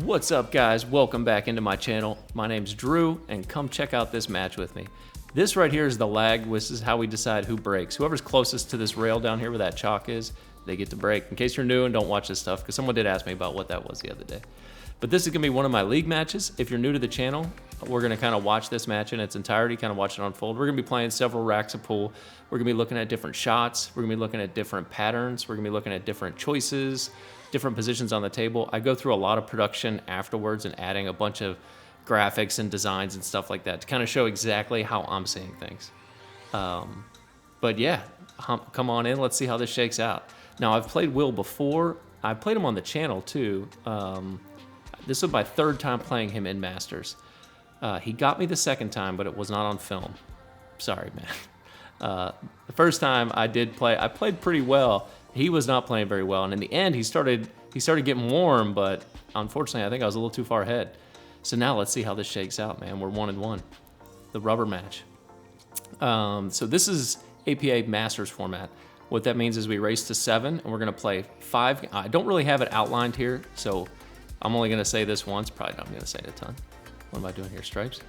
What's up, guys? Welcome back into my channel. My name's Drew, and come check out this match with me. This right here is the lag. This is how we decide who breaks. Whoever's closest to this rail down here where that chalk is, they get to break. In case you're new and don't watch this stuff, because someone did ask me about what that was the other day. But this is going to be one of my league matches. If you're new to the channel, we're going to kind of watch this match in its entirety, kind of watch it unfold. We're going to be playing several racks of pool. We're going to be looking at different shots. We're going to be looking at different patterns. We're going to be looking at different choices, different positions on the table. I go through a lot of production afterwards and adding a bunch of graphics and designs and stuff like that to kind of show exactly how I'm seeing things. But yeah, come on in. Let's see how this shakes out. Now, I've played Will before. I played him on the channel too. This was my third time playing him in Masters. He got me the second time, but it was not on film. Sorry, man. The first time I played pretty well. He was not playing very well, and in the end, he started getting warm, but unfortunately, I think I was a little too far ahead. So now let's see how this shakes out, man. We're 1-1, the rubber match. So this is APA Masters format. What that means is we race to 7, and we're gonna play 5. I don't really have it outlined here, so I'm only gonna say this once. Probably not gonna say it a ton. What am I doing here? Stripes?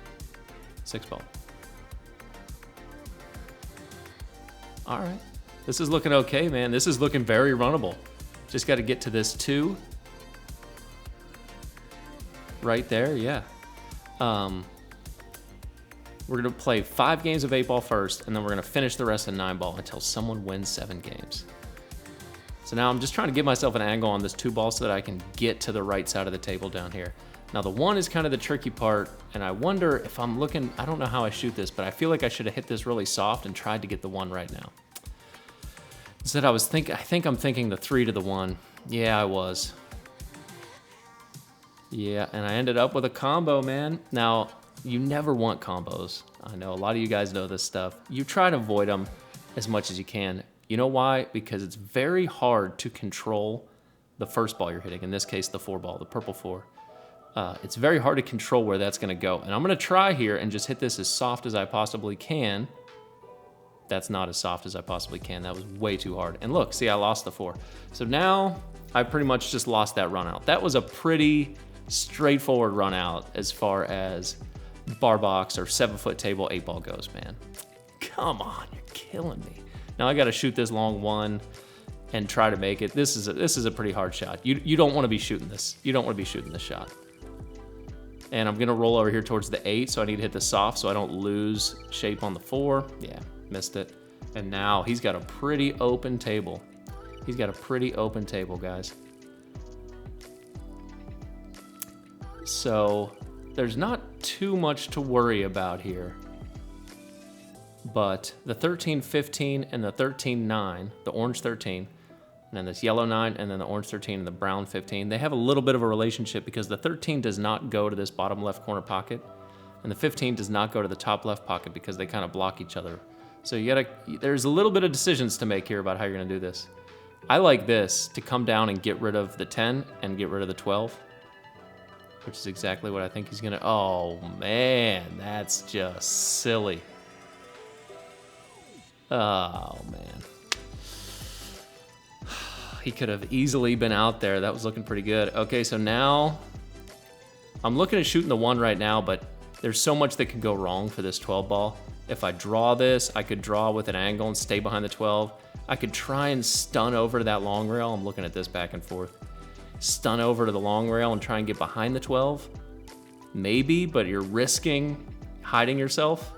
6 ball. All right. This is looking okay, man. This is looking very runnable. Just got to get to this 2. Right there, yeah. We're gonna play 5 games of 8 ball first, and then we're gonna finish the rest of 9 ball until someone wins 7 games. So now I'm just trying to give myself an angle on this 2 ball so that I can get to the right side of the table down here. Now the 1 is kind of the tricky part, and I wonder if I'm looking, I don't know how I shoot this, but I feel like I should have hit this really soft and tried to get the 1 right now. Instead I think I'm thinking the 3 to the 1. Yeah, I was. Yeah, and I ended up with a combo, man. Now, you never want combos. I know a lot of you guys know this stuff. You try to avoid them as much as you can. You know why? Because it's very hard to control the first ball you're hitting. In this case, the 4 ball, the purple 4. It's very hard to control where that's gonna go. And I'm gonna try here and just hit this as soft as I possibly can. That's not as soft as I possibly can. That was way too hard. And look, see, I lost the 4. So now I pretty much just lost that run out. That was a pretty straightforward run out as far as bar box or 7-foot table 8 ball goes, man. Come on, you're killing me. Now I gotta shoot this long 1 and try to make it. This is a pretty hard shot. You don't wanna be shooting this. You don't wanna be shooting this shot. And I'm gonna roll over here towards the 8, so I need to hit the soft so I don't lose shape on the 4. Yeah, missed it. And now he's got a pretty open table. He's got a pretty open table, guys. So there's not too much to worry about here. But the 13-15 and the 13-9, the orange 13, and then this yellow 9, and then the orange 13 and the brown 15, they have a little bit of a relationship because the 13 does not go to this bottom left corner pocket, and the 15 does not go to the top left pocket because they kind of block each other. So there's a little bit of decisions to make here about how you're gonna do this. I like this to come down and get rid of the 10 and get rid of the 12, which is exactly what I think he's gonna, oh man, that's just silly. Oh man. He could have easily been out there. That was looking pretty good. Okay, so now I'm looking at shooting the 1 right now, but there's so much that could go wrong for this 12 ball. If I draw this, I could draw with an angle and stay behind the 12. I could try and stun over to that long rail. I'm looking at this back and forth. Stun over to the long rail and try and get behind the 12. Maybe, but you're risking hiding yourself.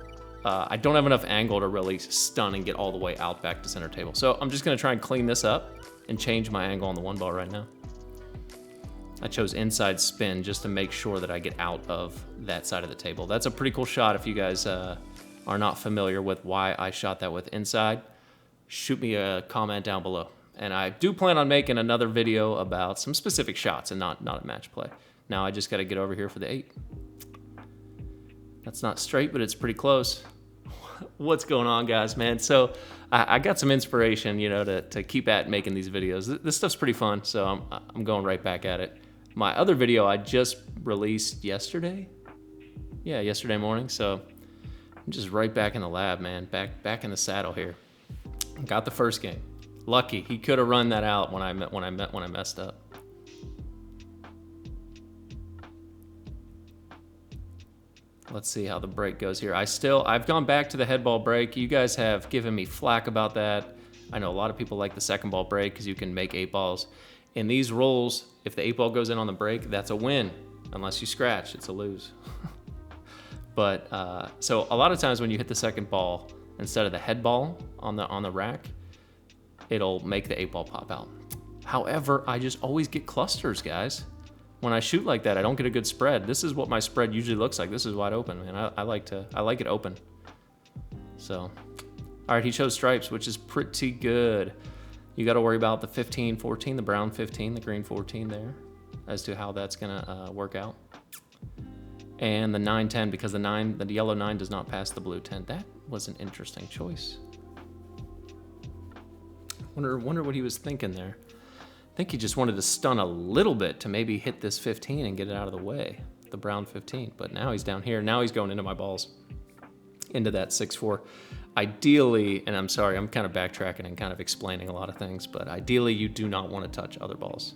I don't have enough angle to really stun and get all the way out back to center table. So I'm just gonna try and clean this up and change my angle on the 1 ball right now. I chose inside spin just to make sure that I get out of that side of the table. That's a pretty cool shot. If you guys are not familiar with why I shot that with inside, shoot me a comment down below. And I do plan on making another video about some specific shots and not a match play. Now I just gotta get over here for the 8. That's not straight, but it's pretty close. What's going on, guys, man? So I got some inspiration, you know, to keep at making these videos. This stuff's pretty fun, so I'm going right back at it. My other video I just released yesterday. Yeah, yesterday morning. So I'm just right back in the lab, man. Back in the saddle here. Got the first game. Lucky. He could have run that out when I messed up. Let's see how the break goes here. I've gone back to the head ball break. You guys have given me flack about that. I know a lot of people like the second ball break because you can make 8 balls. In these rolls, if the 8 ball goes in on the break, that's a win. Unless you scratch, it's a lose. But so a lot of times when you hit the second ball instead of the head ball on the rack, it'll make the 8 ball pop out. However, I just always get clusters, guys. When I shoot like that, I don't get a good spread. This is what my spread usually looks like. This is wide open, man. I like it open. So, all right, he chose stripes, which is pretty good. You got to worry about the 15, 14, the brown 15, the green 14 there, as to how that's gonna work out. And the 9, 10, because the yellow 9 does not pass the blue 10. That was an interesting choice. Wonder what he was thinking there. I think he just wanted to stun a little bit to maybe hit this 15 and get it out of the way, the brown 15. But now he's down here. Now he's going into my balls, into that 6-4. Ideally, and I'm sorry, I'm kind of backtracking and kind of explaining a lot of things, but ideally you do not want to touch other balls.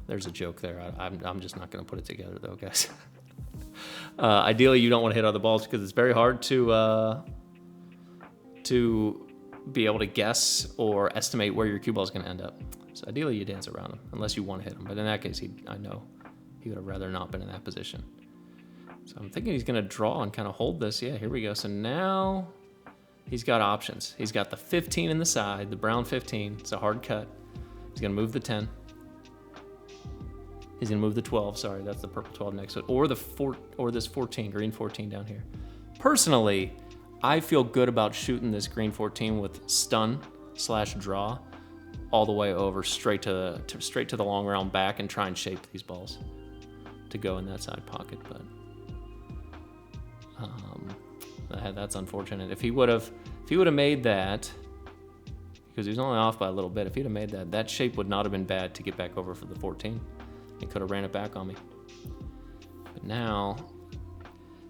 There's a joke there. I'm just not going to put it together though, guys. Ideally, you don't want to hit other balls because it's very hard to be able to guess or estimate where your cue ball is going to end up. So ideally, you dance around him unless you want to hit him. But in that case, I know he would have rather not been in that position. So I'm thinking he's going to draw and kind of hold this. Yeah, here we go. So now he's got options. He's got the 15 in the side, the brown 15. It's a hard cut. He's going to move the 10. He's going to move the 12. Sorry, that's the purple 12 next to it. Or this 14, green 14 down here. Personally, I feel good about shooting this green 14 with stun/draw all the way over straight to the long round back and try and shape these balls to go in that side pocket. But that's unfortunate. If he would have made that, because he was only off by a little bit, if he'd have made that shape would not have been bad to get back over for the 14. He could have ran it back on me. But now,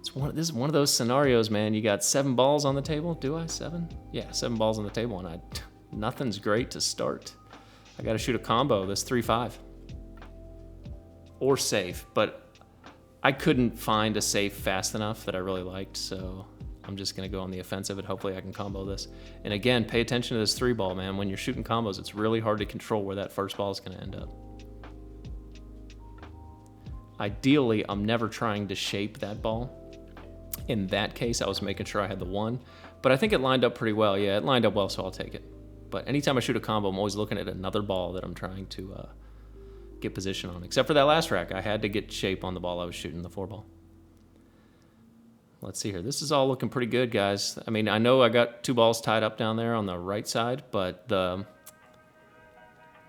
this is one of those scenarios, man. You got 7 balls on the table. Do I? 7? Yeah, 7 balls on the table, and nothing's great to start. I got to shoot a combo, this 3-5. Or safe, but I couldn't find a safe fast enough that I really liked, so I'm just going to go on the offensive, and hopefully I can combo this. And again, pay attention to this 3 ball, man. When you're shooting combos, it's really hard to control where that first ball is going to end up. Ideally, I'm never trying to shape that ball. In that case, I was making sure I had the 1, but I think it lined up pretty well. Yeah, it lined up well, so I'll take it. But anytime I shoot a combo, I'm always looking at another ball that I'm trying to get position on. Except for that last rack, I had to get shape on the ball I was shooting, the 4 ball. Let's see here. This is all looking pretty good, guys. I mean, I know I got 2 balls tied up down there on the right side, but the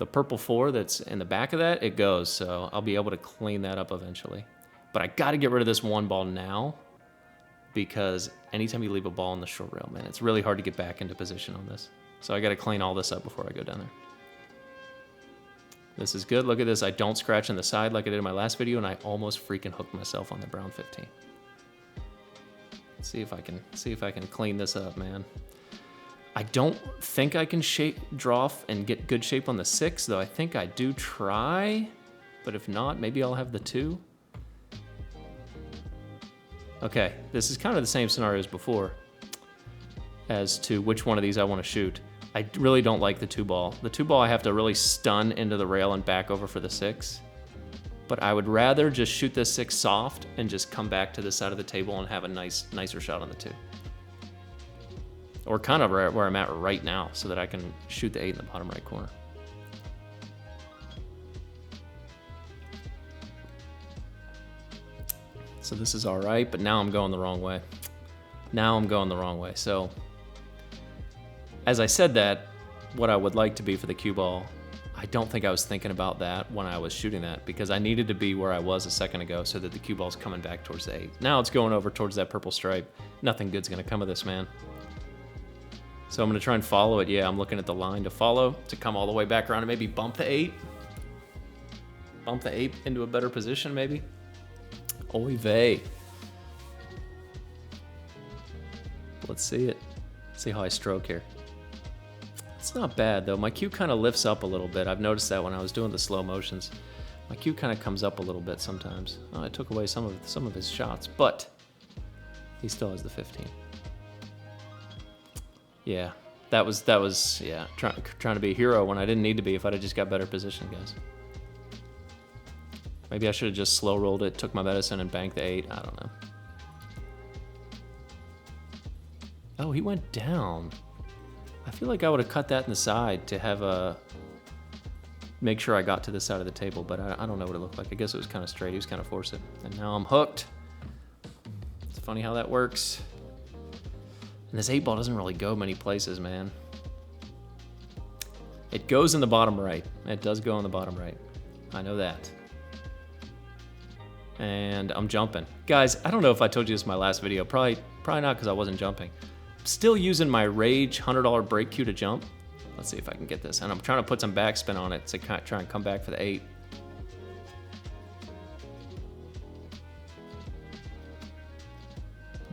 purple 4 that's in the back of that, it goes. So I'll be able to clean that up eventually. But I got to get rid of this 1 ball now, because anytime you leave a ball in the short rail, man, it's really hard to get back into position on this. So I got to clean all this up before I go down there. This is good. Look at this. I don't scratch on the side like I did in my last video, and I almost freaking hooked myself on the brown 15. Let's see if I can clean this up, man. I don't think I can draw and get good shape on the 6, though I think I do try. But if not, maybe I'll have the 2. Okay, this is kind of the same scenario as before as to which one of these I want to shoot. I really don't like the 2 ball. The 2 ball I have to really stun into the rail and back over for the 6. But I would rather just shoot this 6 soft and just come back to this side of the table and have a nicer shot on the 2. Or kind of where I'm at right now, so that I can shoot the 8 in the bottom right corner. So this is all right, but now I'm going the wrong way. So as I said that, what I would like to be for the cue ball, I don't think I was thinking about that when I was shooting that, because I needed to be where I was a second ago so that the cue ball's coming back towards the 8. Now it's going over towards that purple stripe. Nothing good's gonna come of this, man. So I'm gonna try and follow it. Yeah, I'm looking at the line to follow, to come all the way back around and maybe bump the 8. Bump the 8 into a better position, maybe. Oy vey. Let's see it. See how I stroke here. It's not bad though. My cue kind of lifts up a little bit. I've noticed that when I was doing the slow motions. My cue kind of comes up a little bit sometimes. Oh, I took away some of his shots, but he still has the 15. Yeah, that was yeah, trying to be a hero when I didn't need to be if I'd have just got better position, guys. Maybe I should have just slow rolled it, took my medicine, and banked the 8. I don't know. Oh, he went down. I feel like I would have cut that in the side to have a... make sure I got to this side of the table, but I don't know what it looked like. I guess it was kind of straight. He was kind of forcing. And now I'm hooked. It's funny how that works. And this 8 ball doesn't really go many places, man. It goes in the bottom right. It does go in the bottom right. I know that. And I'm jumping. Guys, I don't know if I told you this in my last video. Probably not, because I wasn't jumping. Still using my Rage $100 break cue to jump. Let's see if I can get this. And I'm trying to put some backspin on it to try and come back for the 8.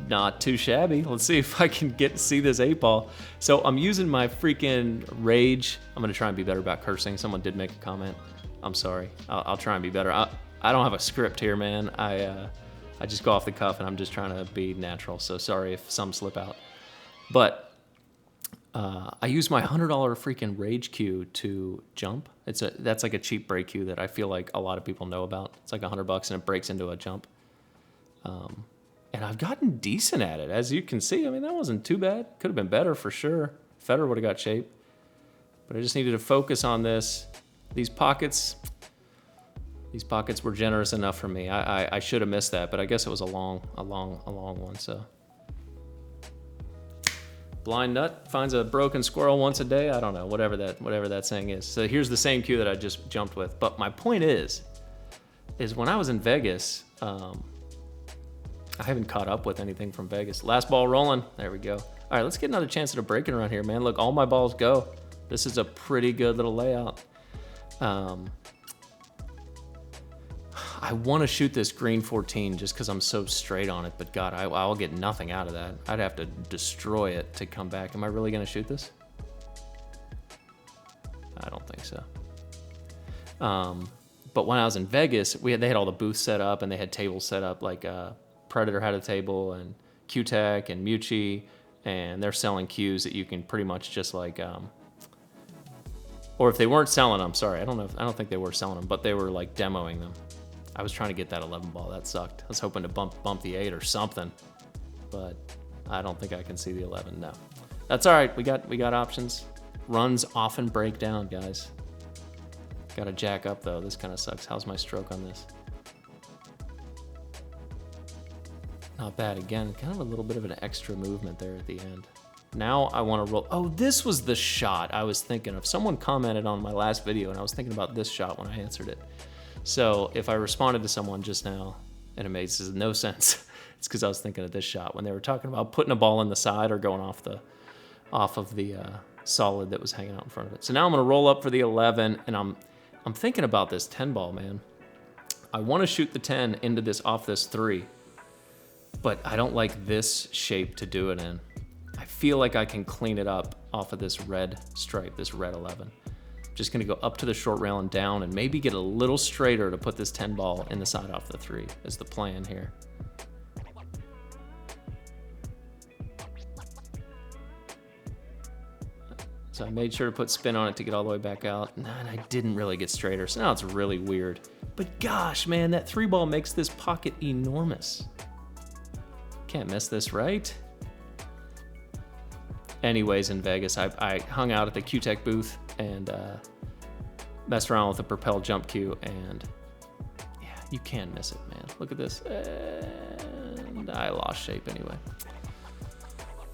Not too shabby. Let's see if I can see this 8 ball. So I'm using my freaking Rage. I'm gonna try and be better about cursing. Someone did make a comment. I'm sorry. I'll try and be better. I don't have a script here, man. I just go off the cuff and I'm just trying to be natural. So sorry if some slip out. But I use my $100 freaking Rage cue to jump. That's like a cheap break cue that I feel like a lot of people know about. It's like $100 and it breaks into a jump. And I've gotten decent at it, as you can see. I mean, that wasn't too bad. Could have been better for sure. Federer would have got shape. But I just needed to focus on this. These pockets were generous enough for me. I should have missed that, but I guess it was a long one. So blind nut finds a broken squirrel once a day. I don't know, whatever that saying is. So here's the same cue that I just jumped with. But my point is when I was in Vegas, I haven't caught up with anything from Vegas. Last ball rolling. There we go. All right, let's get another chance at a breaking around here, man. Look, all my balls go. This is a pretty good little layout. I want to shoot this green 14 just because I'm so straight on it, but God, I'll get nothing out of that. I'd have to destroy it to come back. Am I really going to shoot this? I don't think so. But when I was in Vegas, they had all the booths set up and they had tables set up. Like Predator had a table and Q-Tech and Mucci, and they're selling cues that you can pretty much just like, or if they weren't selling them, sorry, I don't think they were selling them, but they were like demoing them. I was trying to get that 11 ball. That sucked. I was hoping to bump the 8 or something, but I don't think I can see the 11. No, that's all right. We got options. Runs often break down, guys. Got to jack up though. This kind of sucks. How's my stroke on this? Not bad. Again, kind of a little bit of an extra movement there at the end. Now I want to roll. Oh, this was the shot I was thinking of. Someone commented on my last video, and I was thinking about this shot when I answered it. So if I responded to someone just now, and it makes no sense, it's because I was thinking of this shot when they were talking about putting a ball in the side or going off of the solid that was hanging out in front of it. So now I'm going to roll up for the 11, and I'm thinking about this 10 ball, man. I want to shoot the 10 into this off this 3, but I don't like this shape to do it in. I feel like I can clean it up off of this red stripe, this red 11. Just gonna go up to the short rail and down and maybe get a little straighter to put this 10 ball in the side off the 3 is the plan here. So I made sure to put spin on it to get all the way back out. Nah, and I didn't really get straighter, so now it's really weird. But gosh, man, that 3 ball makes this pocket enormous. Can't miss this, right? Anyways, in Vegas, I hung out at the Q-Tech booth and messed around with the Propel jump cue, and yeah, you can miss it, man. Look at this, and I lost shape anyway.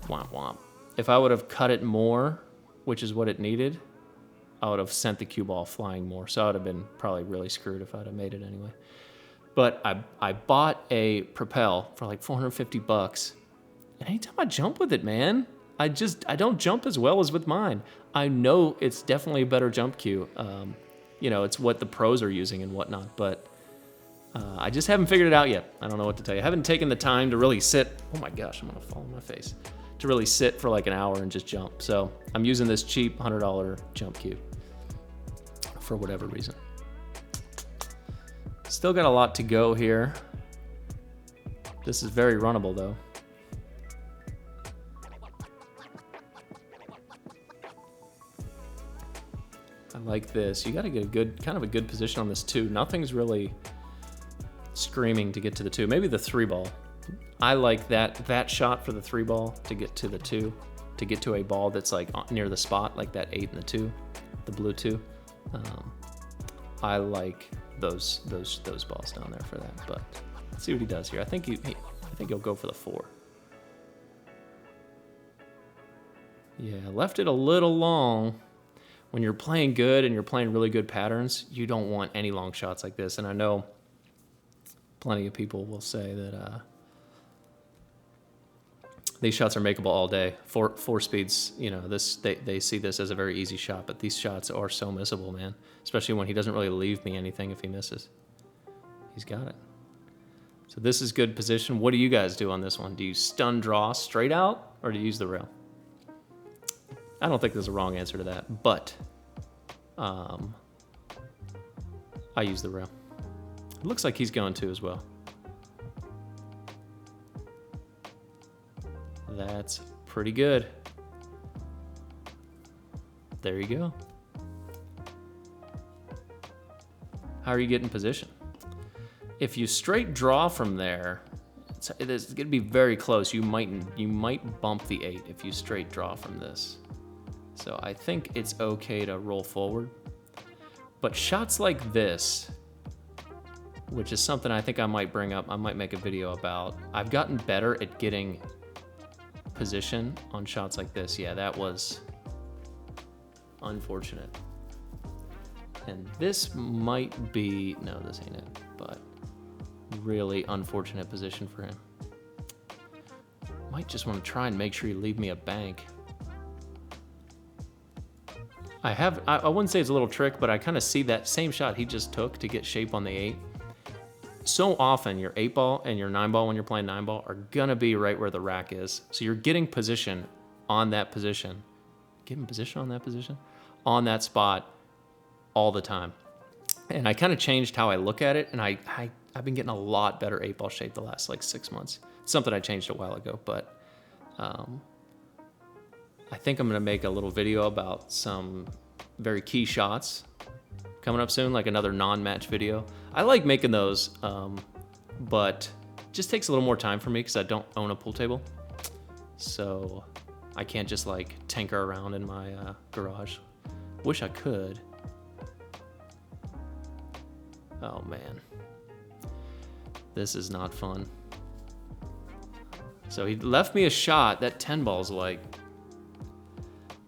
Womp womp. If I would have cut it more, which is what it needed, I would have sent the cue ball flying more, so I would have been probably really screwed if I'd have made it anyway. But I bought a Propel for like 450 bucks, and anytime I jump with it, man, I don't jump as well as with mine. I know it's definitely a better jump cue. You know, it's what the pros are using and whatnot, but I just haven't figured it out yet. I don't know what to tell you. I haven't taken the time to really sit. Oh my gosh, I'm gonna fall on my face. To really sit for like an hour and just jump. So I'm using this cheap $100 jump cue for whatever reason. Still got a lot to go here. This is very runnable though. I like this. You got to get a good, kind of a good position on this 2. Nothing's really screaming to get to the 2. Maybe the 3 ball. I like that shot for the 3 ball to get to the 2, to get to a ball that's like near the spot, like that 8 and the 2, the blue 2. I like those balls down there for that. But let's see what he does here. I think he'll go for the 4. Yeah, left it a little long. When you're playing good and you're playing really good patterns, you don't want any long shots like this. And I know plenty of people will say that these shots are makeable all day. Four speeds, you know, they see this as a very easy shot, but these shots are so missable, man. Especially when he doesn't really leave me anything if he misses. He's got it. So this is good position. What do you guys do on this one? Do you stun draw straight out or do you use the rail? I don't think there's a wrong answer to that, but I use the rail. It looks like he's going to as well. That's pretty good. There you go. How are you getting position? If you straight draw from there, it's gonna be very close. You might bump the 8 if you straight draw from this. So I think it's okay to roll forward. But shots like this, which is something I think I might bring up, I might make a video about. I've gotten better at getting position on shots like this. Yeah, that was unfortunate. And this might be, no, this ain't it, but really unfortunate position for him. Might just want to try and make sure you leave me a bank. I wouldn't say it's a little trick, but I kind of see that same shot he just took to get shape on the 8. So often your 8 ball and your 9 ball when you're playing 9 ball are gonna be right where the rack is. So you're getting position on that position. Getting position on that position? On that spot all the time. And I kind of changed how I look at it, and I've been getting a lot better 8 ball shape the last like 6 months. It's something I changed a while ago, but I think I'm gonna make a little video about some very key shots coming up soon, like another non-match video. I like making those, but it just takes a little more time for me because I don't own a pool table. So I can't just like tinker around in my garage. Wish I could. Oh man, this is not fun. So he left me a shot. That 10 ball's like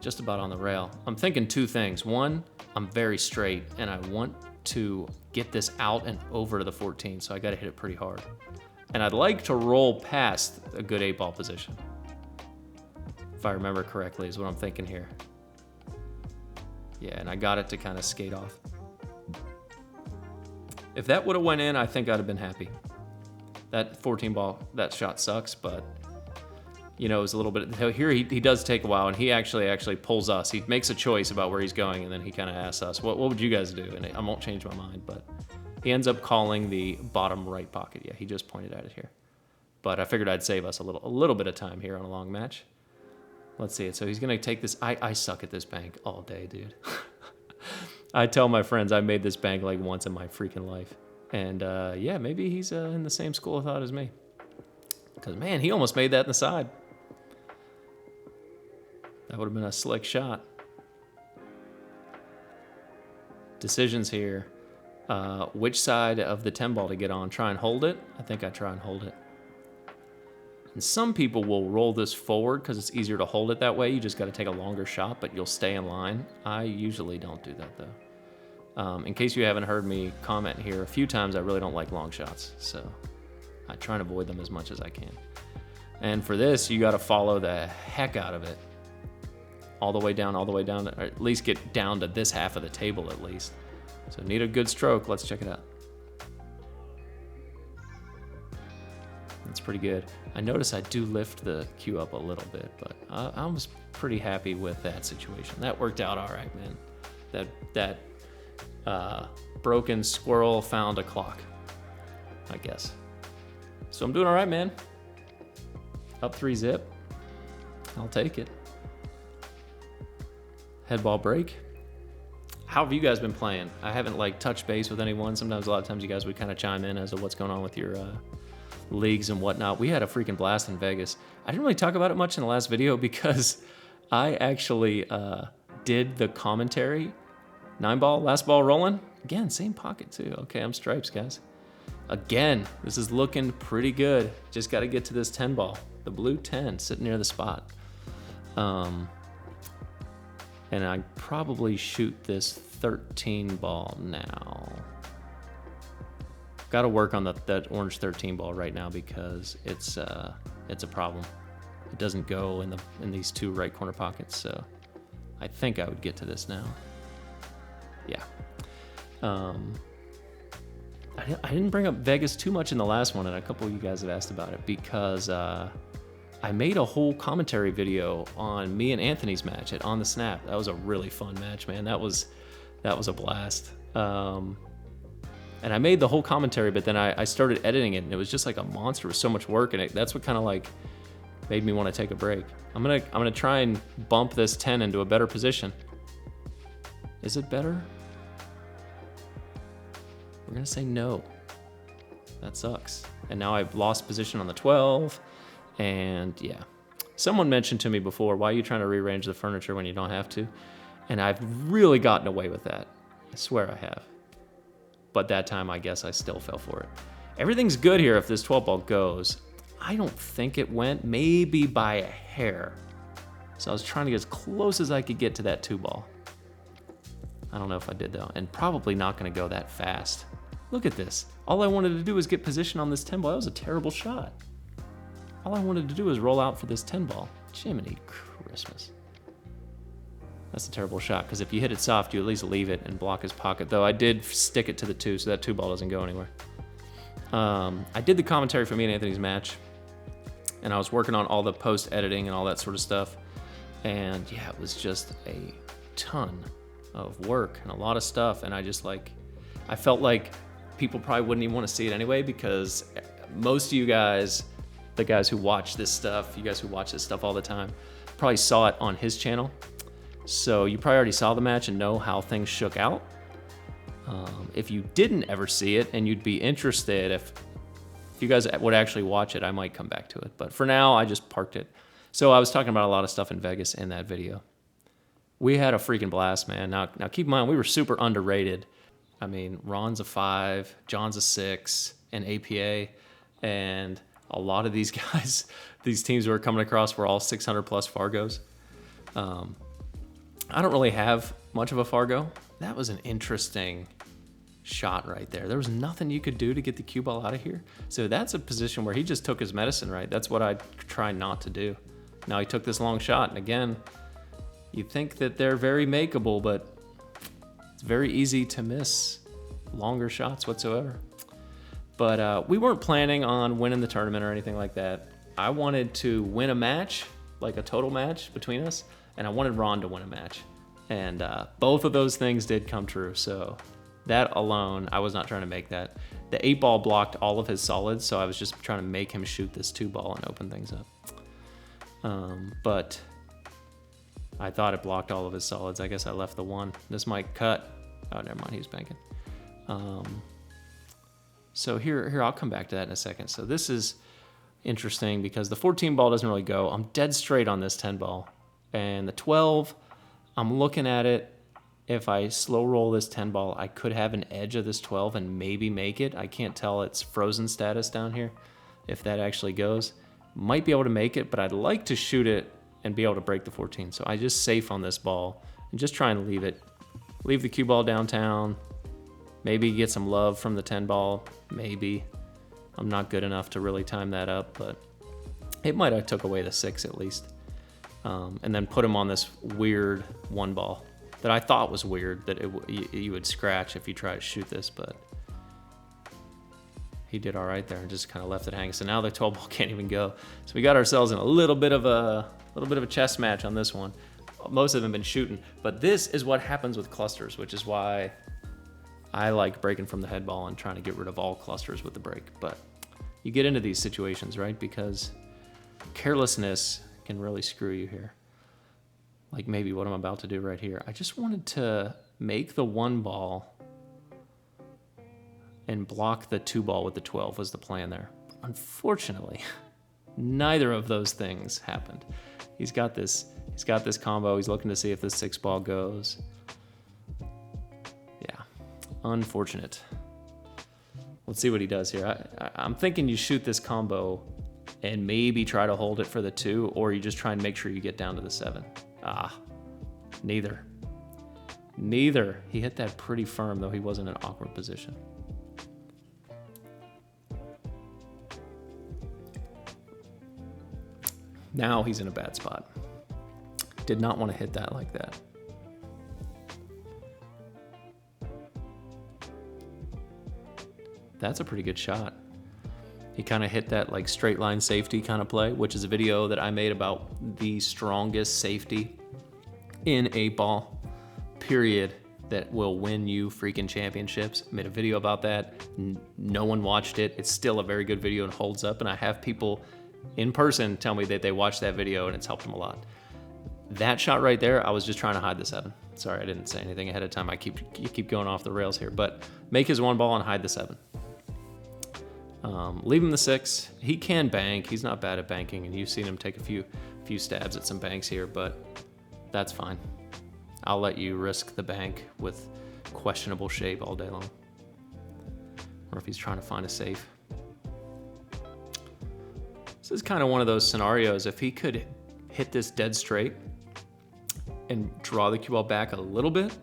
just about on the rail. I'm thinking 2 things. One, I'm very straight and I want to get this out and over to the 14, so I gotta hit it pretty hard. And I'd like to roll past a good 8 ball position. If I remember correctly is what I'm thinking here. Yeah, and I got it to kind of skate off. If that would have went in, I think I'd have been happy. That 14 ball, that shot sucks, but you know, it was a little bit, here he does take a while, and he actually pulls us. He makes a choice about where he's going, and then he kind of asks us, what would you guys do? And I won't change my mind, but he ends up calling the bottom right pocket. Yeah, he just pointed at it here. But I figured I'd save us a little bit of time here on a long match. Let's see it. So he's gonna take this. I suck at this bank all day, dude. I tell my friends I made this bank like once in my freaking life. And yeah, maybe he's in the same school of thought as me. Because man, he almost made that in the side. That would have been a slick shot. Decisions here. Which side of the 10 ball to get on? Try and hold it? I think I try and hold it. And some people will roll this forward because it's easier to hold it that way. You just got to take a longer shot, but you'll stay in line. I usually don't do that though. In case you haven't heard me comment here a few times, I really don't like long shots. So I try and avoid them as much as I can. And for this, you got to follow the heck out of it. All the way down, or at least get down to this half of the table at least. So need a good stroke. Let's check it out. That's pretty good. I notice I do lift the cue up a little bit, but I was pretty happy with that situation. That worked out all right, man. That broken squirrel found a clock. I guess. So I'm doing all right, man. Up 3-zip. I'll take it. Head ball break. How have you guys been playing? I haven't like touched base with anyone. Sometimes, a lot of times you guys would kind of chime in as to what's going on with your leagues and whatnot. We had a freaking blast in Vegas. I didn't really talk about it much in the last video because I actually did the commentary. 9-ball, last ball rolling. Again, same pocket too. Okay, I'm stripes, guys. Again, this is looking pretty good. Just got to get to this 10-ball. The blue 10 sitting near the spot. And I probably shoot this 13 ball now. Got to work on that orange 13 ball right now because it's a problem. It doesn't go in these two right corner pockets, so I think I would get to this now. Yeah. I didn't bring up Vegas too much in the last one, and a couple of you guys have asked about it because I made a whole commentary video on me and Anthony's match at On the Snap. That was a really fun match, man. That was a blast. And I made the whole commentary, but then I started editing it, and it was just like a monster. It was so much work, and that's what kind of like made me want to take a break. I'm gonna try and bump this 10 into a better position. Is it better? We're gonna say no. That sucks. And now I've lost position on the 12. And yeah, someone mentioned to me before, why are you trying to rearrange the furniture when you don't have to? And I've really gotten away with that. I swear I have. But that time, I guess I still fell for it. Everything's good here if this 12 ball goes. I don't think it went, maybe by a hair. So I was trying to get as close as I could get to that 2 ball. I don't know if I did though, and probably not gonna go that fast. Look at this. All I wanted to do was get position on this 10 ball. That was a terrible shot. All I wanted to do was roll out for this 10 ball. Jiminy Christmas. That's a terrible shot, because if you hit it soft, you at least leave it and block his pocket. Though I did stick it to the 2, so that 2 ball doesn't go anywhere. I did the commentary for me and Anthony's match, and I was working on all the post-editing and all that sort of stuff. And yeah, it was just a ton of work and a lot of stuff. And I felt like people probably wouldn't even want to see it anyway, because most of you guys, the guys who watch this stuff, you guys who watch this stuff all the time, probably saw it on his channel. So you probably already saw the match and know how things shook out. If you didn't ever see it and you'd be interested, if you guys would actually watch it, I might come back to it. But for now, I just parked it. So I was talking about a lot of stuff in Vegas in that video. We had a freaking blast, man. Now keep in mind, we were super underrated. I mean, Ron's a 5, John's a 6 in APA, and a lot of these guys, these teams we were coming across were all 600 plus Fargos. I don't really have much of a Fargo. That was an interesting shot right there. There was nothing you could do to get the cue ball out of here. So that's a position where he just took his medicine, right? That's what I try not to do. Now he took this long shot, and again, you think that they're very makeable, but it's very easy to miss longer shots whatsoever. But we weren't planning on winning the tournament or anything like that. I wanted to win a match, like a total match between us, and I wanted Ron to win a match. And both of those things did come true, so that alone, I was not trying to make that. The 8 ball blocked all of his solids, so I was just trying to make him shoot this 2 ball and open things up. But I thought it blocked all of his solids. I guess I left the 1. This might cut. Oh, never mind, he was banking. So here, I'll come back to that in a second. So this is interesting because the 14 ball doesn't really go. I'm dead straight on this 10 ball. And the 12, I'm looking at it. If I slow roll this 10 ball, I could have an edge of this 12 and maybe make it. I can't tell its frozen status down here, if that actually goes. Might be able to make it, but I'd like to shoot it and be able to break the 14. So I just safe on this ball and just try and leave it. Leave the cue ball downtown. Maybe get some love from the 10 ball. Maybe. I'm not good enough to really time that up, but it might have took away the 6 at least. And then put him on this weird 1 ball that I thought was weird, that you would scratch if you try to shoot this, but he did all right there and just kind of left it hanging. So now the 12 ball can't even go. So we got ourselves in a little bit of a chess match on this one. Most of them have been shooting, but this is what happens with clusters, which is why I like breaking from the head ball and trying to get rid of all clusters with the break. But you get into these situations, right? Because carelessness can really screw you here. Like maybe what I'm about to do right here. I just wanted to make the 1 ball and block the 2 ball with the 12 was the plan there. Unfortunately, neither of those things happened. He's got this combo. He's looking to see if this 6 ball goes. Yeah, unfortunate. Let's see what he does here. I'm thinking you shoot this combo and maybe try to hold it for the 2, or you just try and make sure you get down to the 7. Neither. He hit that pretty firm, though he was in an awkward position. Now he's in a bad spot. Did not want to hit that like that. That's a pretty good shot. He kind of hit that like straight line safety kind of play, which is a video that I made about the strongest safety in 8-ball, period, that will win you freaking championships. I made a video about that. No one watched it. It's still a very good video and holds up, and I have people in person tell me that they watched that video and it's helped them a lot. That shot right there, I was just trying to hide the 7. Sorry, I didn't say anything ahead of time. I keep going off the rails here, but make his 1 ball and hide the 7. Leave him the 6. He can bank. He's not bad at banking, and you've seen him take a few stabs at some banks here, but that's fine. I'll let you risk the bank with questionable shape all day long. Or if he's trying to find a safe. This is kind of one of those scenarios. If he could hit this dead straight and draw the cue ball back a little bit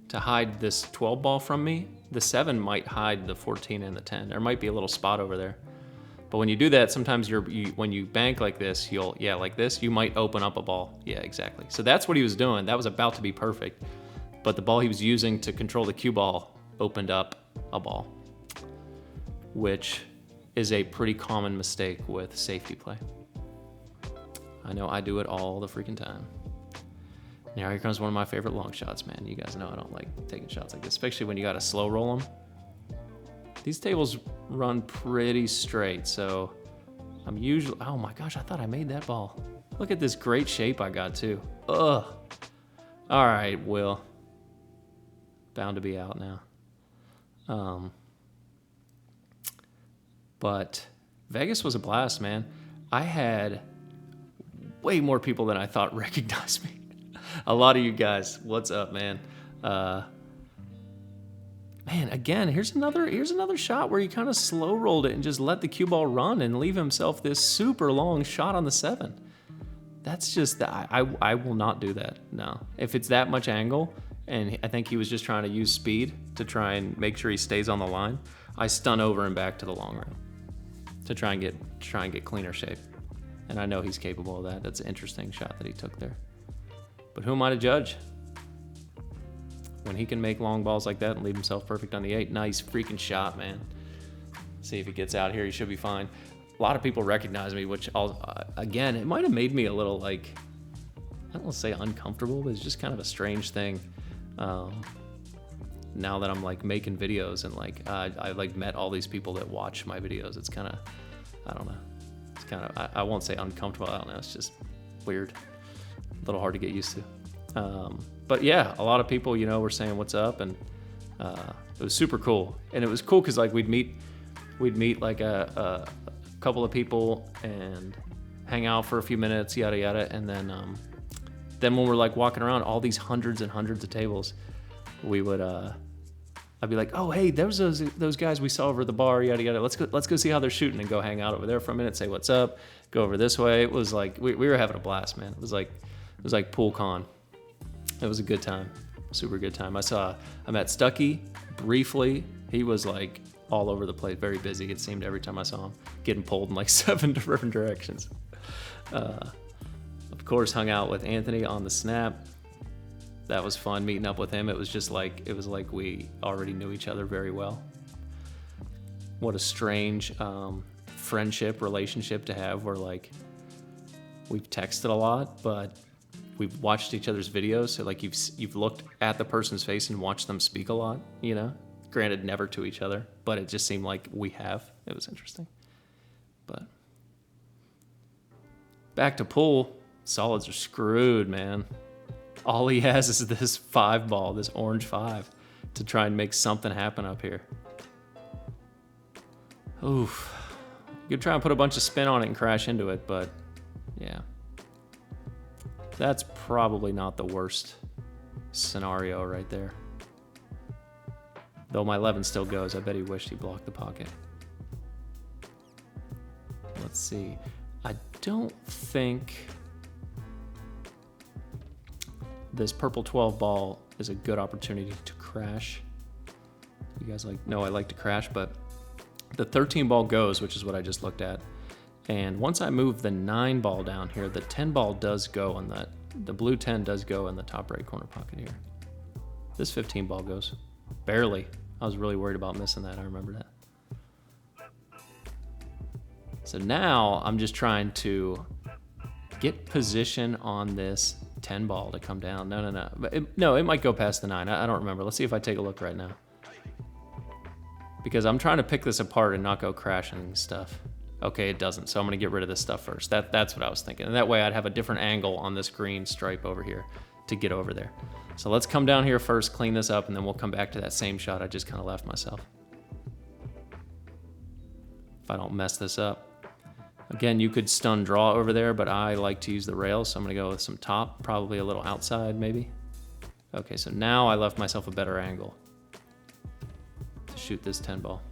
to hide this 12 ball from me, the 7 might hide the 14 and the 10. There might be a little spot over there. But when you do that, sometimes when you bank like this, like this, you might open up a ball. Yeah, exactly. So that's what he was doing. That was about to be perfect. But the ball he was using to control the cue ball opened up a ball, which is a pretty common mistake with safety play. I know I do it all the freaking time. Now here comes one of my favorite long shots, man. You guys know I don't like taking shots like this, especially when you got to slow roll them. These tables run pretty straight, so I'm usually... Oh my gosh, I thought I made that ball. Look at this great shape I got too. Ugh. All right, Will. Bound to be out now. But Vegas was a blast, man. I had way more people than I thought recognized me. A lot of you guys, what's up, man? Man, again, here's another shot where he kind of slow rolled it and just let the cue ball run and leave himself this super long shot on the 7. That's just, I will not do that, no. If it's that much angle, and I think he was just trying to use speed to try and make sure he stays on the line, I stun over and back to the long rail to try and get cleaner shape. And I know he's capable of that. That's an interesting shot that he took there. But who am I to judge? When he can make long balls like that and leave himself perfect on the 8, nice freaking shot, man. See if he gets out here, he should be fine. A lot of people recognize me, which, again, it might have made me a little, like, I don't want to say uncomfortable, but it's just kind of a strange thing. Now that I'm, like, making videos and, like, I've, like, met all these people that watch my videos, it's kind of, I don't know. It's kind of, I won't say uncomfortable, I don't know, it's just weird. A little hard to get used to. But yeah, a lot of people, you know, were saying what's up, and it was super cool. And it was cool because like we'd meet like a couple of people and hang out for a few minutes, yada yada, and then when we're like walking around all these hundreds and hundreds of tables, we would I'd be like, oh hey, there's those guys we saw over at the bar, yada yada. Let's go see how they're shooting and go hang out over there for a minute, say what's up, go over this way. It was like we were having a blast, man. It was like pool con. It was a good time, super good time. I met Stucky briefly. He was like all over the place, very busy. It seemed every time I saw him, getting pulled in like 7 different directions. Of course, hung out with Anthony on the Snap. That was fun meeting up with him. It was like we already knew each other very well. What a strange friendship, relationship to have, where like we've texted a lot, but we've watched each other's videos, so like you've looked at the person's face and watched them speak a lot, you know? Granted, never to each other, but it just seemed like we have. It was interesting. But back to pool, solids are screwed, man. All he has is this 5 ball, this orange 5, to try and make something happen up here. Oof. You could try and put a bunch of spin on it and crash into it, but yeah. That's probably not the worst scenario right there. Though my 11 still goes, I bet he wished he blocked the pocket. Let's see. I don't think this purple 12 ball is a good opportunity to crash. You guys know I like to crash, but the 13 ball goes, which is what I just looked at. And once I move the 9 ball down here, the 10 ball does go on that. The blue 10 does go in the top right corner pocket here. This 15 ball goes. Barely. I was really worried about missing that. I remember that. So now I'm just trying to get position on this 10 ball to come down. No, it might go past the 9. I don't remember. Let's see if I take a look right now. Because I'm trying to pick this apart and not go crashing and stuff. Okay, it doesn't. So I'm going to get rid of this stuff first. That's what I was thinking. And that way I'd have a different angle on this green stripe over here to get over there. So let's come down here first, clean this up, and then we'll come back to that same shot I just kind of left myself. If I don't mess this up. Again, you could stun draw over there, but I like to use the rails, so I'm going to go with some top, probably a little outside maybe. Okay, so now I left myself a better angle to shoot this 10 ball.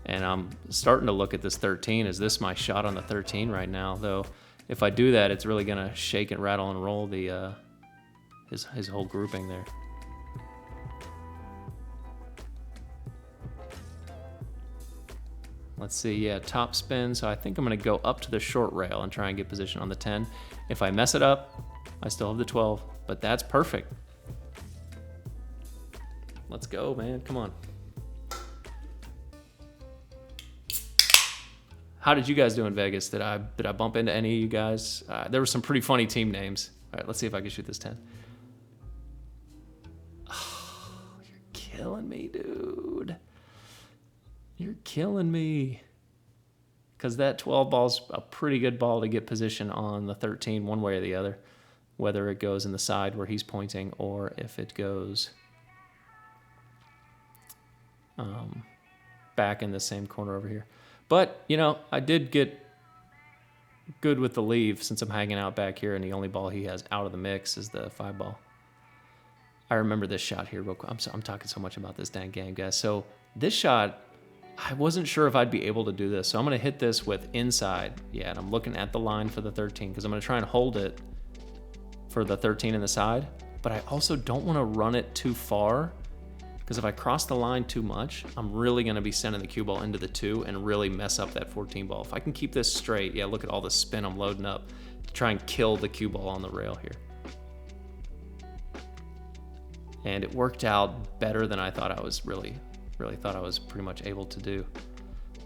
And I'm starting to look at this 13. Is this my shot on the 13 right now? Though, if I do that, it's really gonna shake and rattle and roll the his whole grouping there. Let's see, yeah, top spin. So I think I'm gonna go up to the short rail and try and get position on the 10. If I mess it up, I still have the 12, but that's perfect. Let's go, man, come on. How did you guys do in Vegas? Did I bump into any of you guys? There were some pretty funny team names. All right, let's see if I can shoot this 10. Oh, you're killing me, dude. You're killing me. Because that 12 ball's a pretty good ball to get position on the 13 one way or the other. Whether it goes in the side where he's pointing or if it goes back in the same corner over here. But, you know, I did get good with the leave since I'm hanging out back here, and the only ball he has out of the mix is the 5 ball. I remember this shot here real quick. I'm talking so much about this dang game, guys. So this shot, I wasn't sure if I'd be able to do this. So I'm going to hit this with inside. Yeah, and I'm looking at the line for the 13 because I'm going to try and hold it for the 13 in the side. But I also don't want to run it too far, because if I cross the line too much, I'm really going to be sending the cue ball into the 2 and really mess up that 14 ball. If I can keep this straight, yeah, look at all the spin I'm loading up to try and kill the cue ball on the rail here. And it worked out better than I thought I was really thought I was pretty much able to do.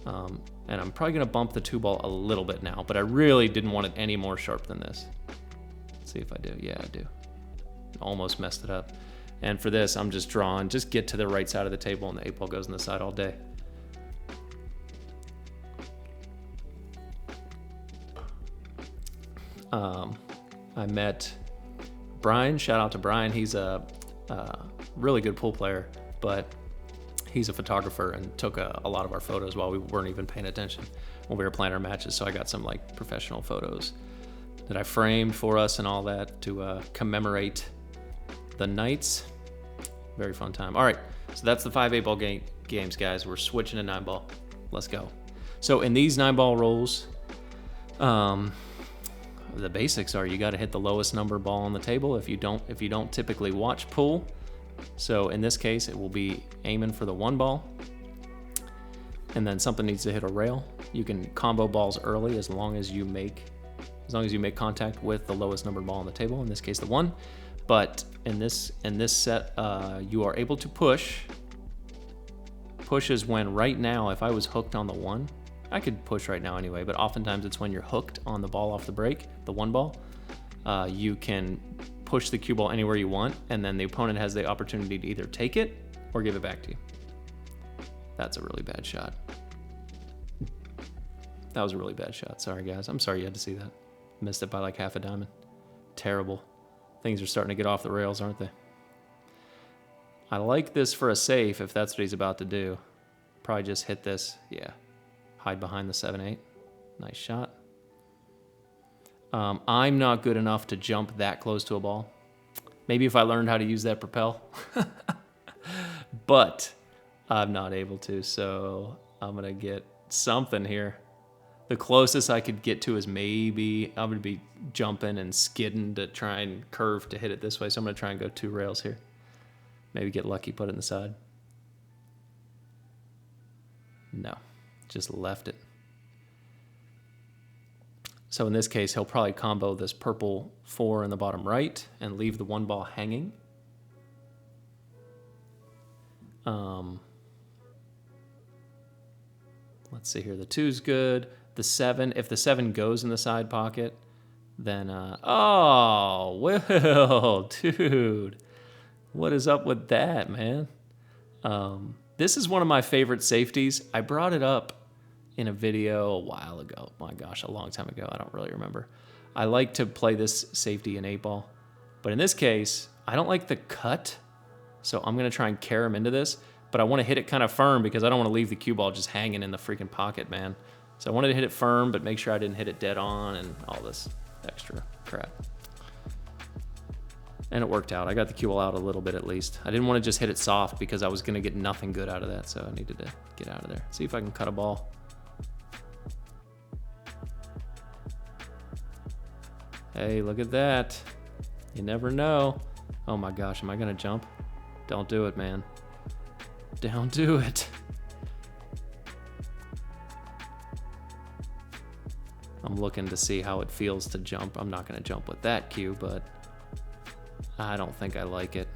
And I'm probably going to bump the 2 ball a little bit now, but I really didn't want it any more sharp than this. Let's see if I do. Yeah, I do. Almost messed it up. And for this, I'm just drawing, just get to the right side of the table, and the 8 ball goes on the side all day. I met Brian. Shout out to Brian. He's a really good pool player, but he's a photographer and took a lot of our photos while we weren't even paying attention when we were playing our matches. So I got some like professional photos that I framed for us and all that to commemorate the nights. Very fun time. All right, so that's the 5 8-ball games, guys. We're switching to 9 ball. Let's go. So in these 9 ball rolls, the basics are you got to hit the lowest number ball on the table if you don't typically watch pool. So in this case, it will be aiming for the 1 ball, and then something needs to hit a rail. You can combo balls early as long as you make contact with the lowest numbered ball on the table. In this case, the 1. But in this set, you are able to push. Push is when right now, if I was hooked on the 1, I could push right now anyway, but oftentimes it's when you're hooked on the ball off the break, the 1 ball, you can push the cue ball anywhere you want, and then the opponent has the opportunity to either take it or give it back to you. That's a really bad shot. That was a really bad shot. Sorry, guys. I'm sorry you had to see that. Missed it by like half a diamond. Terrible. Things are starting to get off the rails, aren't they? I like this for a safe if that's what he's about to do. Probably just hit this. Yeah. Hide behind the 7-8. Nice shot. I'm not good enough to jump that close to a ball. Maybe if I learned how to use that propel. But I'm not able to, so I'm going to get something here. The closest I could get to is maybe I'm going to be jumping and skidding to try and curve to hit it this way. So I'm going to try and go 2 rails here. Maybe get lucky, put it in the side. No, just left it. So in this case, he'll probably combo this purple 4 in the bottom right and leave the 1 ball hanging. Let's see here. The 2's good. The 7, if the 7 goes in the side pocket, then, oh, Will, dude. What is up with that, man? This is one of my favorite safeties. I brought it up in a video a while ago. My gosh, a long time ago. I don't really remember. I like to play this safety in 8-ball. But in this case, I don't like the cut. So I'm going to try and carry him into this. But I want to hit it kind of firm because I don't want to leave the cue ball just hanging in the freaking pocket, man. So I wanted to hit it firm, but make sure I didn't hit it dead on and all this extra crap. And it worked out. I got the cue ball out a little bit at least. I didn't want to just hit it soft because I was going to get nothing good out of that. So I needed to get out of there. See if I can cut a ball. Hey, look at that. You never know. Oh my gosh, am I going to jump? Don't do it, man. Don't do it. I'm looking to see how it feels to jump. I'm not going to jump with that cue, but I don't think I like it.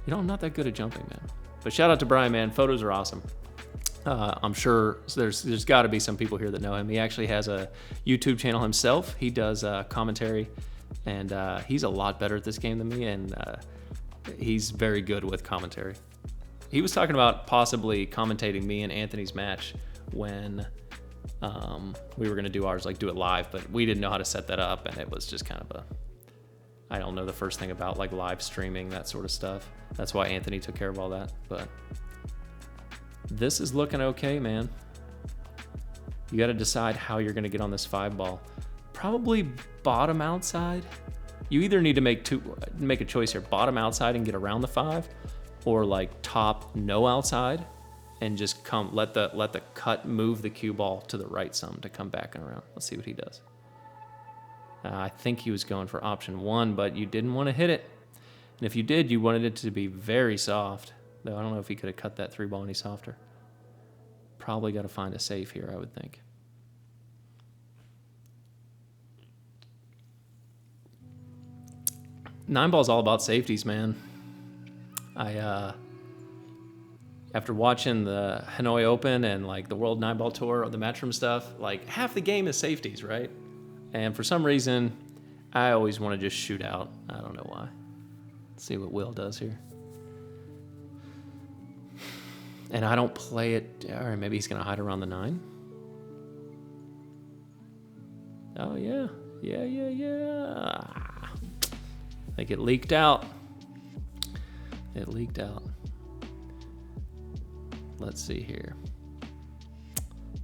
You know, I'm not that good at jumping, man. But shout out to Brian, man. Photos are awesome. I'm sure there's got to be some people here that know him. He actually has a YouTube channel himself. He does commentary, and he's a lot better at this game than me, and he's very good with commentary. He was talking about possibly commentating me and Anthony's match when we were going to do ours, like do it live, but we didn't know how to set that up, and it was just kind of I don't know the first thing about like live streaming, that sort of stuff. That's why Anthony took care of all that, but this is looking okay, man. You got to decide how you're going to get on this 5-ball. Probably bottom outside. You either need to make a choice here, bottom outside and get around the 5, or like top no outside and just let the cut move the cue ball to the right some to come back and around. Let's see what he does. I think he was going for option 1, but you didn't want to hit it. And if you did, you wanted it to be very soft. Though I don't know if he could have cut that 3-ball any softer. Probably got to find a safe here, I would think. Nine-ball's all about safeties, man. After watching the Hanoi Open and like the World 9-Ball Tour or the Matchroom stuff, like half the game is safeties, right? And for some reason, I always want to just shoot out. I don't know why. Let's see what Will does here. And I don't play it. All right, maybe he's going to hide around the 9. Oh, yeah. Yeah. I think it leaked out. It leaked out. Let's see here.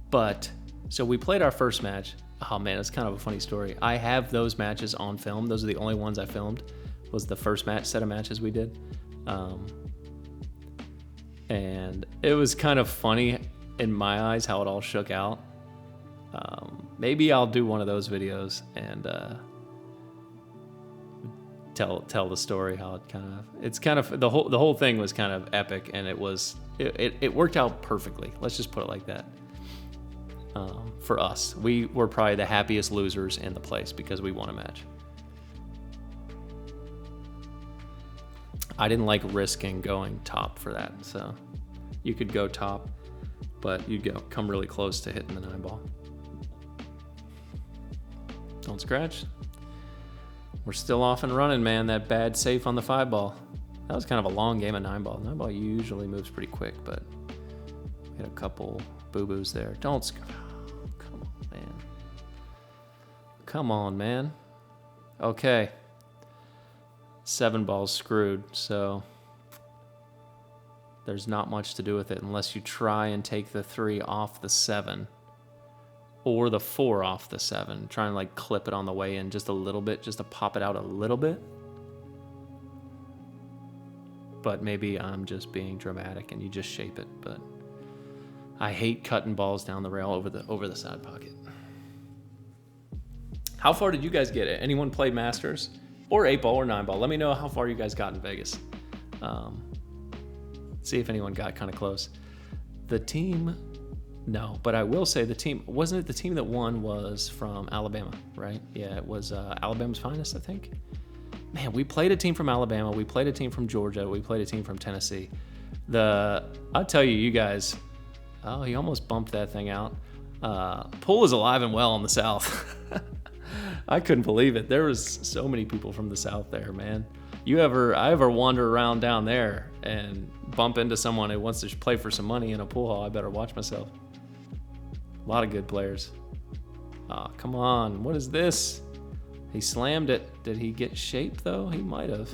But, so we played our first match. Oh, man, it's kind of a funny story. I have those matches on film. Those are the only ones I filmed. Was the first set of matches we did. And it was kind of funny in my eyes how it all shook out. Maybe I'll do one of those videos and tell the story how it's kind of the whole thing was kind of epic, and it worked out perfectly. Let's just put it like that. For us, we were probably the happiest losers in the place because we won a match. I didn't like risking going top for that, so you could go top, but you'd come really close to hitting the 9-ball. Don't scratch. We're still off and running, man. That bad safe on the 5-ball. That was kind of a long game of 9-ball. 9-ball usually moves pretty quick, but we had a couple boo-boos there. Don't... Come on, man. Come on, man. Okay. 7-ball's screwed, so there's not much to do with it unless you try and take the 3 off the 7 or the 4 off the 7. Try and like clip it on the way in just a little bit, just to pop it out a little bit. But maybe I'm just being dramatic and you just shape it. But I hate cutting balls down the rail over the side pocket. How far did you guys get it? Anyone play Masters or 8-ball or 9-ball? Let me know how far you guys got in Vegas. See if anyone got kind of close. The team, no, but I will say the team, wasn't it the team that won was from Alabama, right? Yeah, it was Alabama's finest, I think. Man, we played a team from Alabama, we played a team from Georgia, we played a team from Tennessee. I'll tell you guys, oh, he almost bumped that thing out. Pool is alive and well in the South. I couldn't believe it. There was so many people from the South there, man. I ever wander around down there and bump into someone who wants to play for some money in a pool hall, I better watch myself. A lot of good players. Oh, come on. What is this? He slammed it. Did he get shape, though? He might have.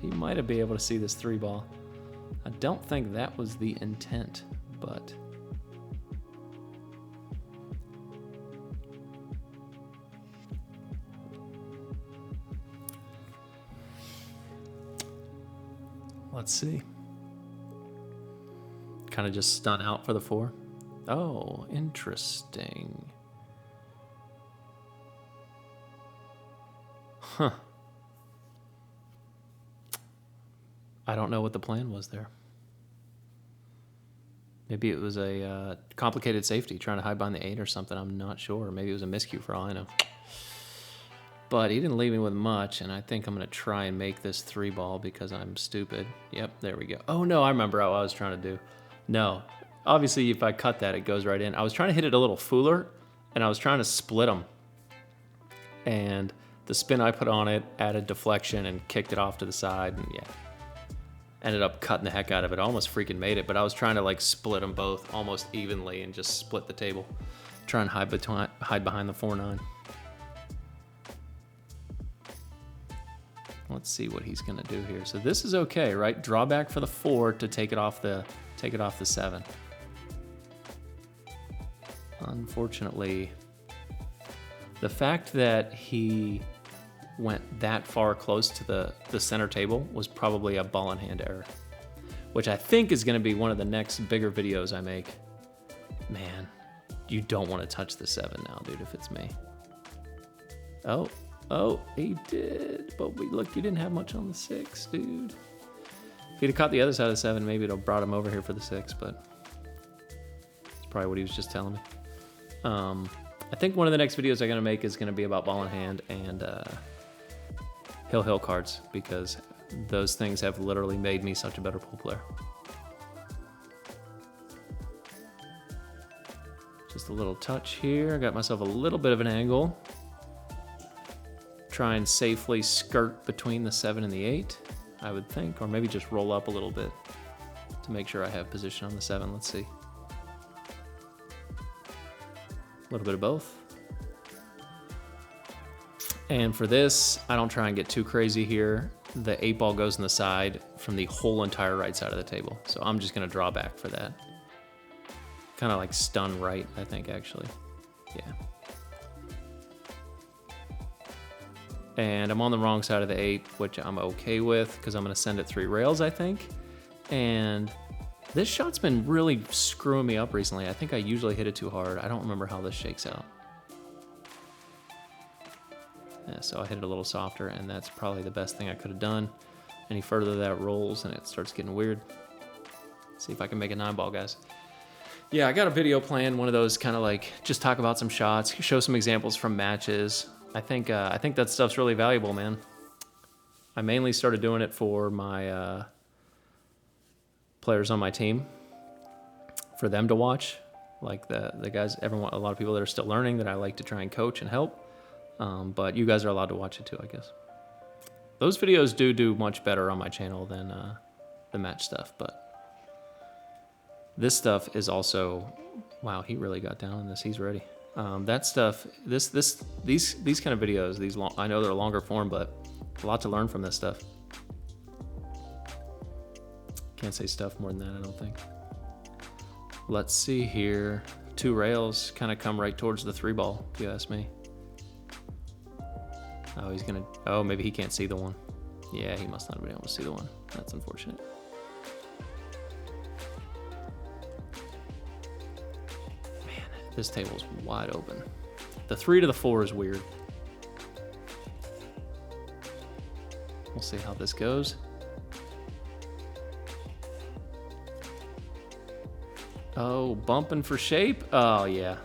He might have been able to see this 3-ball. I don't think that was the intent, but... Let's see. Kind of just stun out for the 4. Oh, interesting. Huh. I don't know what the plan was there. Maybe it was a complicated safety, trying to hide behind the 8 or something. I'm not sure. Maybe it was a miscue for all I know. But he didn't leave me with much, and I think I'm going to try and make this 3-ball because I'm stupid. Yep, there we go. Oh, no, I remember what I was trying to do. No. Obviously, if I cut that, it goes right in. I was trying to hit it a little fuller, and I was trying to split them. And the spin I put on it added deflection and kicked it off to the side, and yeah. Ended up cutting the heck out of it. I almost freaking made it, but I was trying to like split them both almost evenly and just split the table. Try and hide behind the 4-9. Let's see what he's gonna do here. So this is okay, right? Drawback for the 4 to take it off the 7. Unfortunately, the fact that he went that far close to the center table was probably a ball in hand error, which I think is gonna be one of the next bigger videos I make. Man, you don't want to touch the 7 now, dude, if it's me. Oh, he did. But look, you didn't have much on the 6, dude. If he'd have caught the other side of the 7, maybe it'd have brought him over here for the 6, but that's probably what he was just telling me. I think one of the next videos I'm going to make is going to be about ball in hand and hill cards, because those things have literally made me such a better pool player. Just a little touch here. I got myself a little bit of an angle. Try and safely skirt between the 7 and the 8, I would think, or maybe just roll up a little bit to make sure I have position on the 7. Let's see. A little bit of both. And for this, I don't try and get too crazy here. The 8-ball goes in the side from the whole entire right side of the table, so I'm just gonna draw back for that. Kind of like stun right, I think, actually. Yeah. And I'm on the wrong side of the 8, which I'm okay with because I'm going to send it 3 rails, I think. And this shot's been really screwing me up recently. I think I usually hit it too hard. I don't remember how this shakes out. Yeah, so I hit it a little softer, and that's probably the best thing I could have done. Any further that rolls, and it starts getting weird. See if I can make a 9-ball, guys. Yeah, I got a video planned, one of those kind of like just talk about some shots, show some examples from matches. I think that stuff's really valuable, man. I mainly started doing it for my players on my team, for them to watch, like the guys, everyone, a lot of people that are still learning that I like to try and coach and help. But you guys are allowed to watch it too, I guess. Those videos do much better on my channel than the match stuff, but this stuff is also, wow, he really got down on this. He's ready. That stuff, these kind of videos, I know they're longer form, but a lot to learn from this stuff. Can't say stuff more than that, I don't think. Let's see here. 2 rails kind of come right towards the 3 ball, if you ask me. Oh, he's gonna, oh, maybe he can't see the one. Yeah, he must not have been able to see the one. That's unfortunate. Man, this table's wide open. The 3 to the 4 is weird. We'll see how this goes. Oh, bumping for shape? Oh, yeah.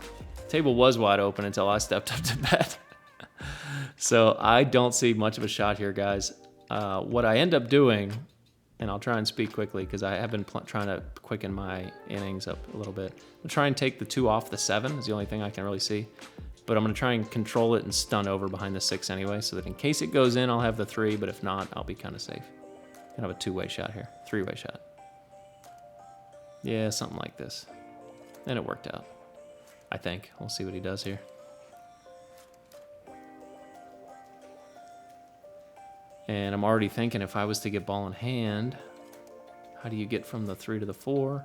Table was wide open until I stepped up to bat. So I don't see much of a shot here, guys. What I end up doing, and I'll try and speak quickly because I have been trying to quicken my innings up a little bit. I'll try and take the 2 off the 7 is the only thing I can really see. But I'm going to try and control it and stun over behind the 6 anyway, so that in case it goes in, I'll have the 3, but if not, I'll be kind of safe. Kind of a 2-way shot here, 3-way shot. Yeah, something like this. And it worked out, I think. We'll see what he does here. And I'm already thinking if I was to get ball in hand, how do you get from the 3 to the 4?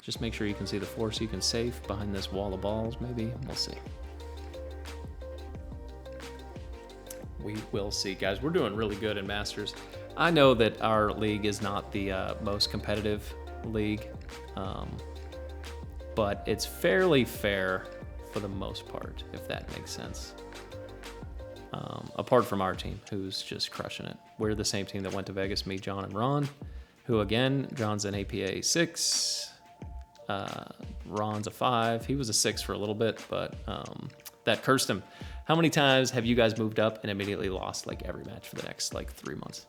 Just make sure you can see the 4 so you can safe behind this wall of balls, maybe. We'll see. We will see, guys. We're doing really good in Masters. I know that our league is not the most competitive league, but it's fairly fair for the most part, if that makes sense. Apart from our team, who's just crushing it. We're the same team that went to Vegas, me, John, and Ron, who again, John's an APA 6, Ron's a 5. He was a 6 for a little bit, but that cursed him. How many times have you guys moved up and immediately lost like every match for the next like 3 months?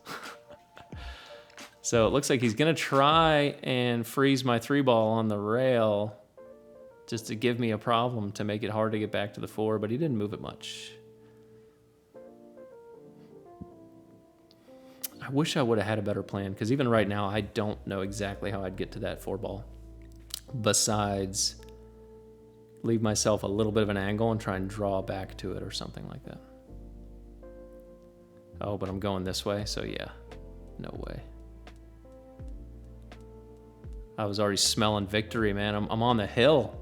So it looks like he's gonna try and freeze my 3 ball on the rail just to give me a problem to make it hard to get back to the 4, but he didn't move it much. I wish I would have had a better plan, because even right now, I don't know exactly how I'd get to that 4 ball. Besides, leave myself a little bit of an angle and try and draw back to it or something like that. Oh, but I'm going this way, so yeah, no way. I was already smelling victory, man. I'm on the hill.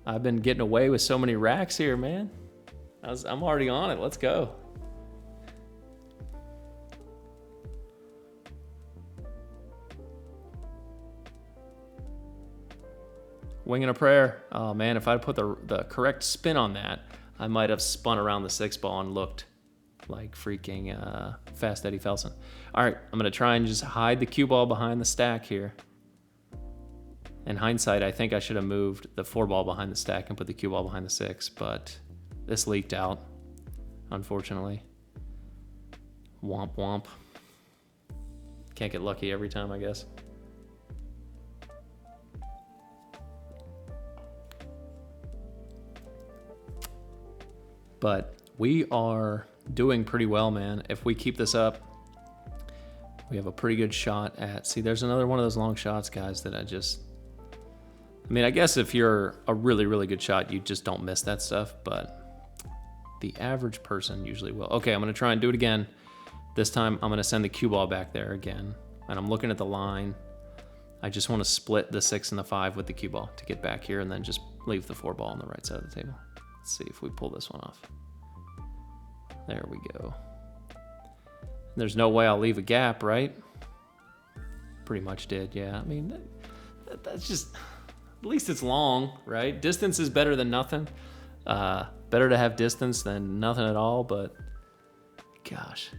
I've been getting away with so many racks here, man. I'm already on it. Let's go. Wing and a prayer. Oh man, if I'd put the correct spin on that, I might have spun around the 6 ball and looked like freaking Fast Eddie Felson. All right, I'm gonna try and just hide the cue ball behind the stack here. In hindsight, I think I should have moved the 4 ball behind the stack and put the cue ball behind the 6, but this leaked out, unfortunately. Womp womp. Can't get lucky every time, I guess. But we are doing pretty well, man. If we keep this up, we have a pretty good shot at... See, there's another one of those long shots, guys, that I mean, I guess if you're a really, really good shot, you just don't miss that stuff, but the average person usually will. Okay, I'm going to try and do it again. This time, I'm going to send the cue ball back there again, and I'm looking at the line. I just want to split the 6 and the 5 with the cue ball to get back here and then just leave the 4 ball on the right side of the table. Let's see if we pull this one off. There we go. There's no way I'll leave a gap, right? Pretty much did, yeah. I mean, that's just, at least it's long, right? Distance is better than nothing. Better to have distance than nothing at all, but gosh.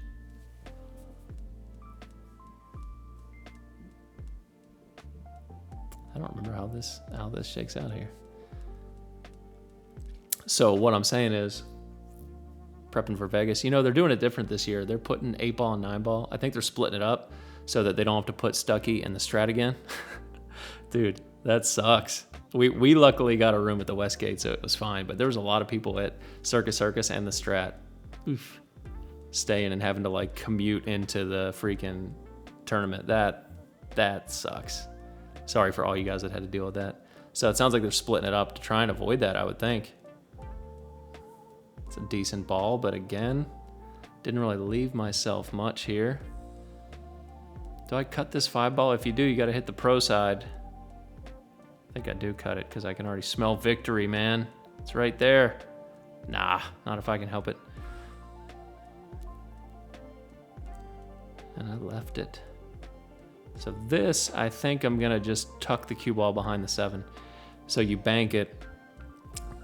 I don't remember how this shakes out here. So what I'm saying is, prepping for Vegas, you know, they're doing it different this year. They're putting 8 ball and 9 ball. I think they're splitting it up so that they don't have to put Stuckey in the Strat again. Dude, that sucks. We luckily got a room at the Westgate, so it was fine. But there was a lot of people at Circus and the Strat. Oof. staying and having to like commute into the freaking tournament. That sucks. Sorry for all you guys that had to deal with that. So it sounds like they're splitting it up to try and avoid that, I would think. It's a decent ball, but again, didn't really leave myself much here. Do I cut this 5 ball? If you do, you got to hit the pro side. I think I do cut it because I can already smell victory, man. It's right there. Nah, not if I can help it. And I left it. So this, I think I'm gonna just tuck the cue ball behind the 7. So you bank it,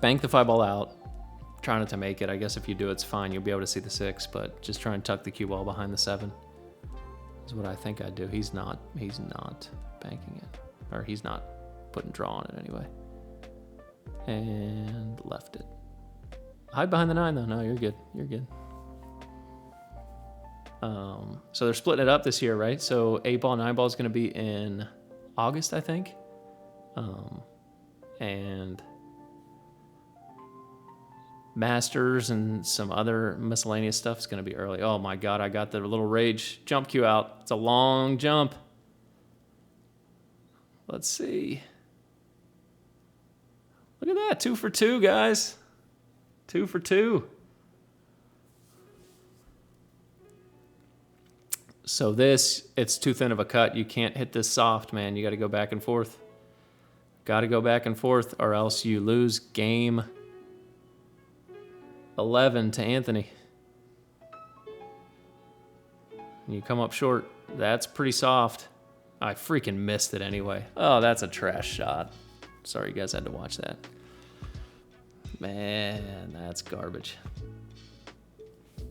bank the 5 ball out, try not to make it. I guess if you do, it's fine. You'll be able to see the 6, but just try and tuck the cue ball behind the 7 is what I think I'd do. He's not banking it, or he's not putting draw on it anyway. And left it. Hide behind the 9 though. No, you're good. You're good. So they're splitting it up this year, right? So 8 ball, 9 ball is going to be in August, I think. And Masters and some other miscellaneous stuff is going to be early. Oh my God, I got the little rage jump cue out. It's a long jump. Let's see. Look at that, 2 for 2, guys. 2 for 2. So this, it's too thin of a cut. You can't hit this soft, man. You got to go back and forth. Got to go back and forth, or else you lose game 11 to Anthony. And you come up short. That's pretty soft. I freaking missed it anyway. Oh, that's a trash shot. Sorry you guys had to watch that. Man, that's garbage.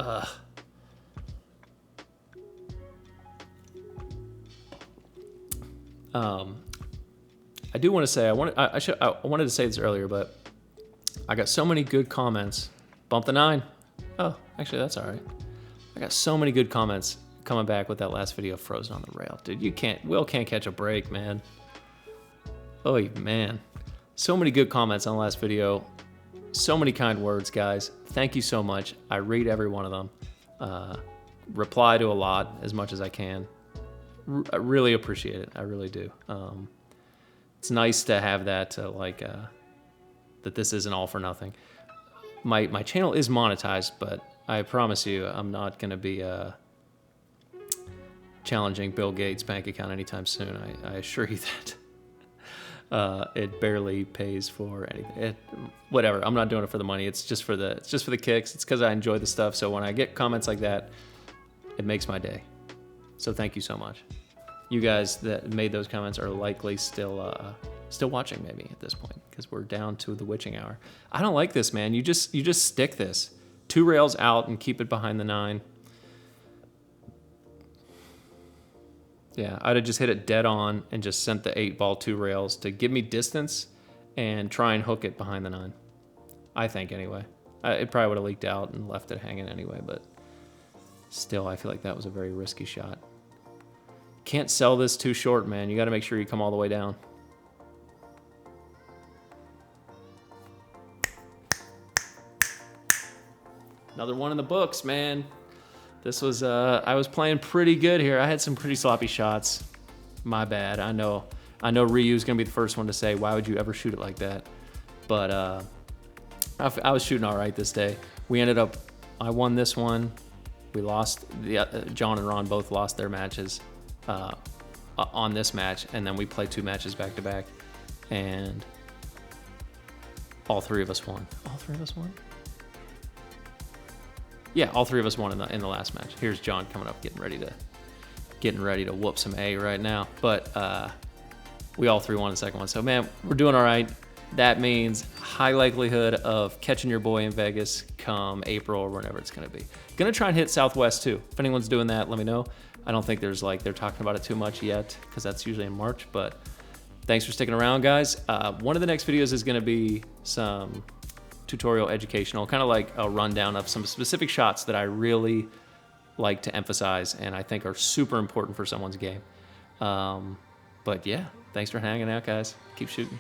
Ugh. I do want to say I wanted to say this earlier, but I got so many good comments. Bump the 9. Oh, actually that's all right. I got so many good comments coming back with that last video, Frozen on the Rail. Dude, Will can't catch a break, man. Oh man, so many good comments on the last video. So many kind words, guys. Thank you so much. I read every one of them. Reply to a lot as much as I can. I really appreciate it. I really do. It's nice to have that, that this isn't all for nothing. My channel is monetized, but I promise you I'm not going to be challenging Bill Gates' bank account anytime soon. I assure you that. It barely pays for anything. Whatever. I'm not doing it for the money. It's just for the kicks. It's because I enjoy the stuff. So when I get comments like that, it makes my day. So thank you so much. You guys that made those comments are likely still watching maybe at this point, because we're down to the witching hour. I don't like this, man. You just stick this 2 rails out and keep it behind the 9. Yeah, I'd have just hit it dead on and just sent the 8 ball 2 rails to give me distance and try and hook it behind the 9. I think anyway. It probably would have leaked out and left it hanging anyway, but still, I feel like that was a very risky shot. Can't sell this too short, man. You got to make sure you come all the way down. Another one in the books, man. This was, I was playing pretty good here. I had some pretty sloppy shots. My bad. I know Ryu's going to be the first one to say, why would you ever shoot it like that? But I was shooting all right this day. We ended up, I won this one. We lost, John and Ron both lost their matches on this match, and then we played 2 matches back to back, and all 3 of us won. All 3 of us won? Yeah, all 3 of us won in the last match. Here's John coming up, getting ready to whoop some A right now. But we all 3 won the second one. So man, we're doing all right. That means high likelihood of catching your boy in Vegas come April or whenever it's gonna be. Gonna try and hit Southwest too. If anyone's doing that, let me know. I don't think there's they're talking about it too much yet, because that's usually in March, but thanks for sticking around, guys. One of the next videos is gonna be some tutorial educational, kind of like a rundown of some specific shots that I really like to emphasize and I think are super important for someone's game. But yeah, thanks for hanging out, guys. Keep shooting.